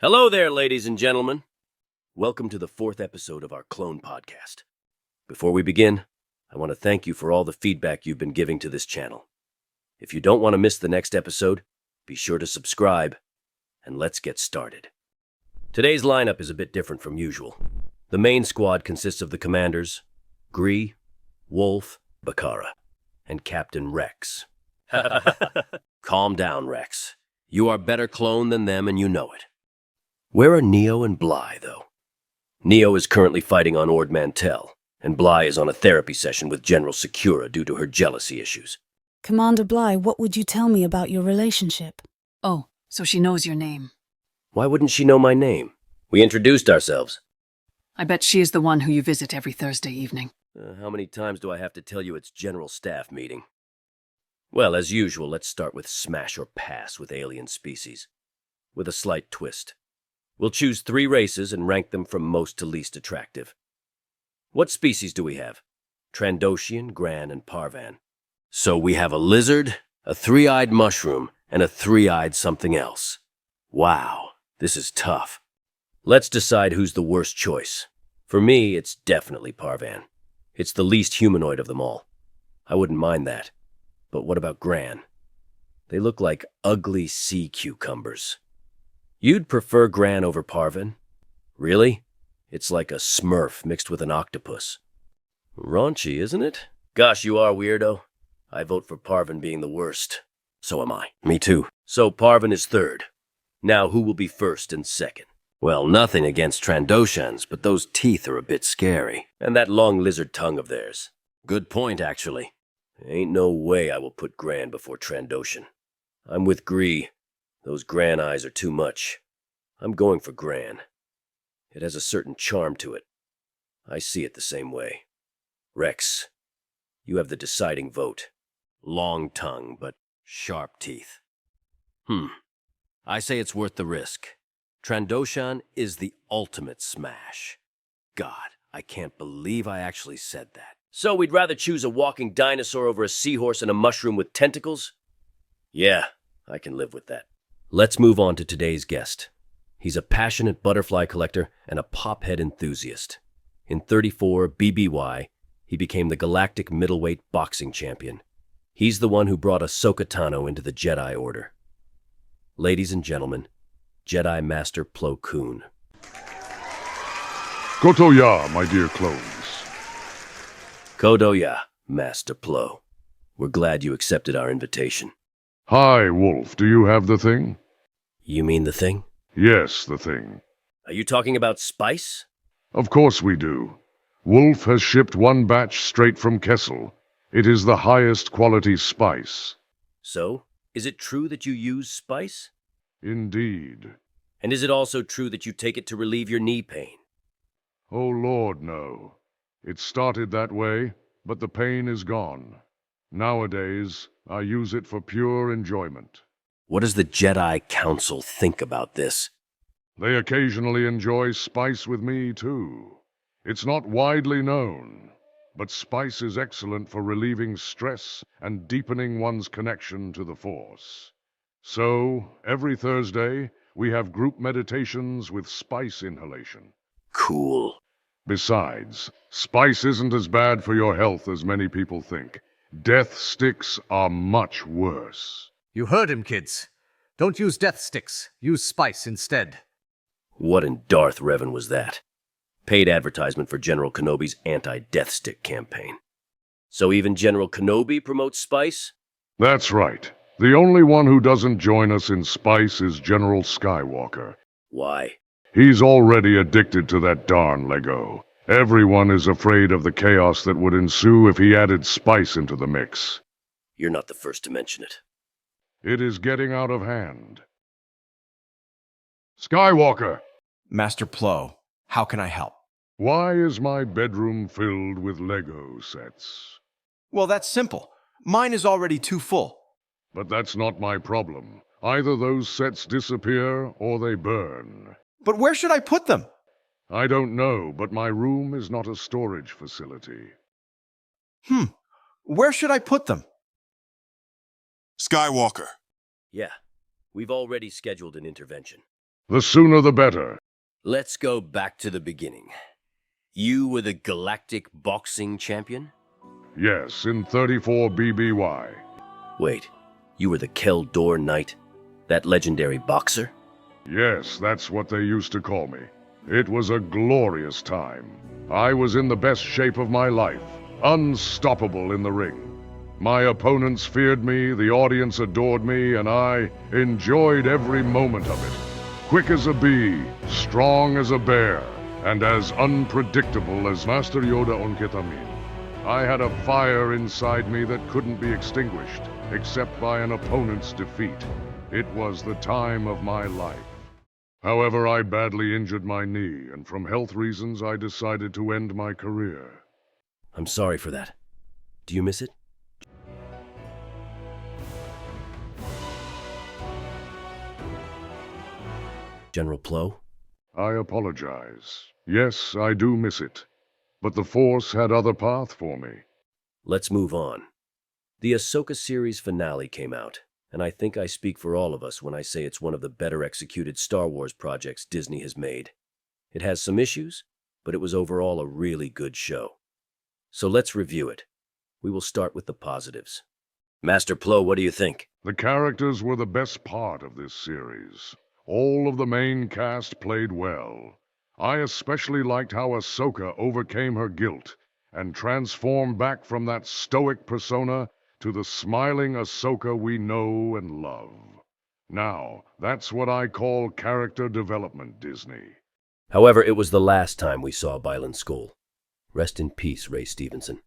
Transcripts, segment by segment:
Hello there, ladies and gentlemen. Welcome to the 4th episode of our Clone podcast. Before we begin, I want to thank you for all the feedback you've been giving to this channel. If you don't want to miss the next episode, be sure to subscribe, and let's get started. Today's lineup is a bit different from usual. The main squad consists of the commanders, Gree, Wolffe, Bacara, and Captain Rex. Calm down, Rex. You are better clone than them and you know it. Where are Neo and Bly, though? Neo is currently fighting on Ord Mantell, and Bly is on a therapy session with General Secura due to her jealousy issues. Commander Bly, what would you tell me about your relationship? Oh, so she knows your name. Why wouldn't she know my name? We introduced ourselves. I bet she is the one who you visit every Thursday evening. How many times do I have to tell you it's General Staff meeting? Well, as usual, let's start with smash or pass with alien species. With a slight twist. We'll choose 3 races and rank them from most to least attractive. What species do we have? Trandoshan, Gran, and Parvan. So we have a lizard, a 3-eyed mushroom, and a 3-eyed something else. Wow, this is tough. Let's decide who's the worst choice. For me, it's definitely Parvan. It's the least humanoid of them all. I wouldn't mind that. But what about Gran? They look like ugly sea cucumbers. You'd prefer Gran over Parvan? Really? It's like a Smurf mixed with an octopus. Raunchy, isn't it? Gosh, you are weirdo. I vote for Parvan being the worst. So am I. Me too. So Parvan is 3rd. Now who will be 1st and 2nd? Well, nothing against Trandoshans, but those teeth are a bit scary. And that long lizard tongue of theirs. Good point, actually. Ain't no way I will put Gran before Trandoshan. I'm with Gree. Those Gran eyes are too much. I'm going for Gran. It has a certain charm to it. I see it the same way. Rex, you have the deciding vote. Long tongue, but sharp teeth. I say it's worth the risk. Trandoshan is the ultimate smash. God, I can't believe I actually said that. So we'd rather choose a walking dinosaur over a seahorse and a mushroom with tentacles? Yeah, I can live with that. Let's move on to today's guest. He's a passionate butterfly collector and a pophead enthusiast. In 34 BBY, he became the galactic middleweight boxing champion. He's the one who brought Ahsoka Tano into the Jedi Order. Ladies and gentlemen, Jedi Master Plo-Koon. Kotoya, my dear clones. Kodoya, Master Plo. We're glad you accepted our invitation. Hi, Wolffe, do you have the thing? You mean the thing? Yes, the thing. Are you talking about spice? Of course we do. Wolffe has shipped 1 batch straight from Kessel. It is the highest quality spice. So, is it true that you use spice? Indeed. And is it also true that you take it to relieve your knee pain? Oh Lord, no. It started that way, but the pain is gone. Nowadays, I use it for pure enjoyment. What does the Jedi Council think about this? They occasionally enjoy spice with me, too. It's not widely known, but spice is excellent for relieving stress and deepening one's connection to the Force. So, every Thursday, we have group meditations with spice inhalation. Cool. Besides, spice isn't as bad for your health as many people think. Death sticks are much worse. You heard him, kids. Don't use death sticks. Use spice instead. What in Darth Revan was that? Paid advertisement for General Kenobi's anti-death stick campaign. So even General Kenobi promotes spice? That's right. The only one who doesn't join us in spice is General Skywalker. Why? He's already addicted to that darn Lego. Everyone is afraid of the chaos that would ensue if he added spice into the mix. You're not the first to mention it. It is getting out of hand. Skywalker! Master Plo, how can I help? Why is my bedroom filled with Lego sets? Well, that's simple. Mine is already too full. But that's not my problem. Either those sets disappear or they burn. But where should I put them? I don't know, but my room is not a storage facility. Where should I put them? Skywalker. Yeah, we've already scheduled an intervention. The sooner the better. Let's go back to the beginning. You were the galactic boxing champion? Yes, in 34 BBY. Wait, you were the Keldor Knight? That legendary boxer? Yes, that's what they used to call me. It was a glorious time. I was in the best shape of my life, unstoppable in the ring. My opponents feared me, the audience adored me, and I enjoyed every moment of it. Quick as a bee, strong as a bear, and as unpredictable as Master Yoda on Ketamin. I had a fire inside me that couldn't be extinguished, except by an opponent's defeat. It was the time of my life. However, I badly injured my knee, and from health reasons I decided to end my career. I'm sorry for that. Do you miss it? General Plo? I apologize. Yes, I do miss it. But the Force had other path for me. Let's move on. The Ahsoka Series Finale came out, and I think I speak for all of us when I say it's one of the better executed Star Wars projects Disney has made. It has some issues, but it was overall a really good show. So let's review it. We will start with the positives. Master Plo, what do you think? The characters were the best part of this series. All of the main cast played well. I especially liked how Ahsoka overcame her guilt and transformed back from that stoic persona to the smiling Ahsoka we know and love. Now, that's what I call character development, Disney. However, it was the last time we saw Byron Skoll. Rest in peace, Ray Stevenson.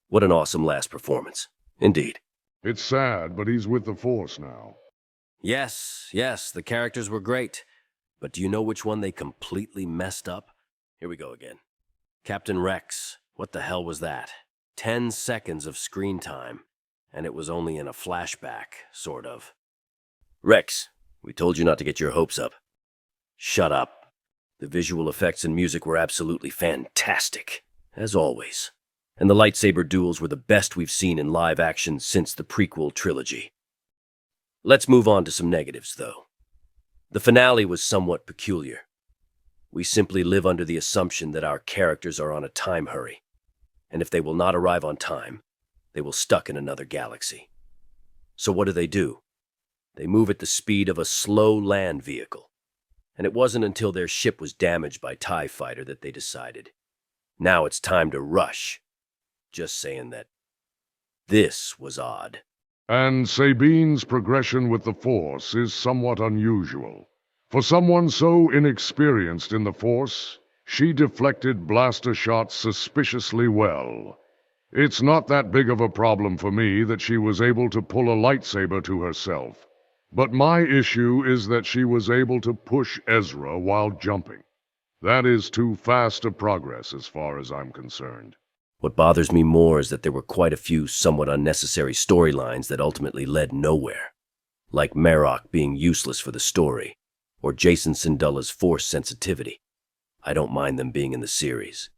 What an awesome last performance. Indeed. It's sad, but he's with the Force now. Yes, the characters were great. But do you know which one they completely messed up? Here we go again. Captain Rex. What the hell was that? 10 seconds of screen time. And it was only in a flashback, sort of. Rex, we told you not to get your hopes up. Shut up. The visual effects and music were absolutely fantastic, as always. And the lightsaber duels were the best we've seen in live action since the prequel trilogy. Let's move on to some negatives, though. The finale was somewhat peculiar. We simply live under the assumption that our characters are on a time hurry, and if they will not arrive on time, they will stuck in another galaxy. So what do? They move at the speed of a slow land vehicle, and it wasn't until their ship was damaged by TIE Fighter that they decided, now it's time to rush. Just saying that. This was odd. And Sabine's progression with the Force is somewhat unusual. For someone so inexperienced in the Force, she deflected blaster shots suspiciously well. It's not that big of a problem for me that she was able to pull a lightsaber to herself. But my issue is that she was able to push Ezra while jumping. That is too fast a progress as far as I'm concerned. What bothers me more is that there were quite a few somewhat unnecessary storylines that ultimately led nowhere. Like Marok being useless for the story, or Jason Syndulla's Force sensitivity. I don't mind them being in the series,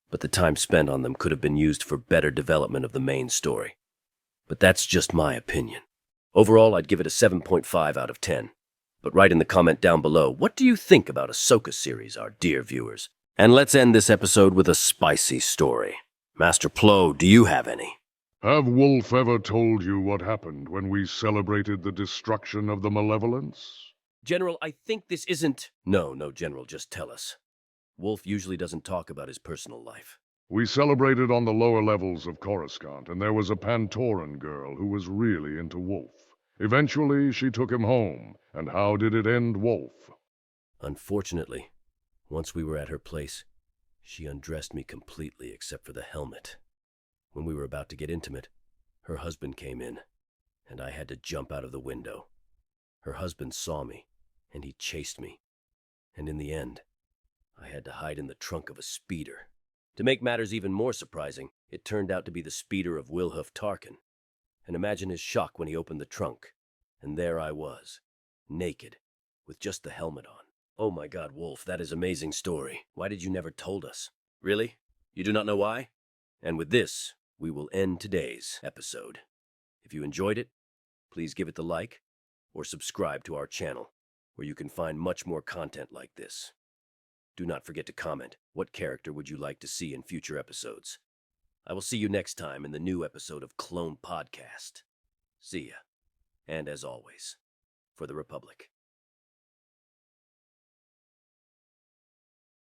but the time spent on them could have been used for better development of the main story. But that's just my opinion. Overall, I'd give it a 7.5 out of 10. But write in the comment down below, what do you think about Ahsoka series, our dear viewers? And let's end this episode with a spicy story. Master Plo, do you have any? Have Wolffe ever told you what happened when we celebrated the destruction of the Malevolence? General, I think this isn't... No, General, just tell us. Wolffe usually doesn't talk about his personal life. We celebrated on the lower levels of Coruscant, and there was a Pantoran girl who was really into Wolffe. Eventually, she took him home, and how did it end, Wolffe? Unfortunately, once we were at her place, she undressed me completely except for the helmet. When we were about to get intimate, her husband came in, and I had to jump out of the window. Her husband saw me, and he chased me. And in the end, I had to hide in the trunk of a speeder. To make matters even more surprising, it turned out to be the speeder of Wilhoof Tarkin. And imagine his shock when he opened the trunk, and there I was, naked, with just the helmet on. Oh my God, Wolffe, that is an amazing story. Why did you never told us? Really? You do not know why? And with this, we will end today's episode. If you enjoyed it, please give it the like or subscribe to our channel. where you can find much more content like this. Do not forget to comment what character would you like to see in future episodes. I will see you next time in the new episode of Clone Podcast. See ya. And as always, for the Republic.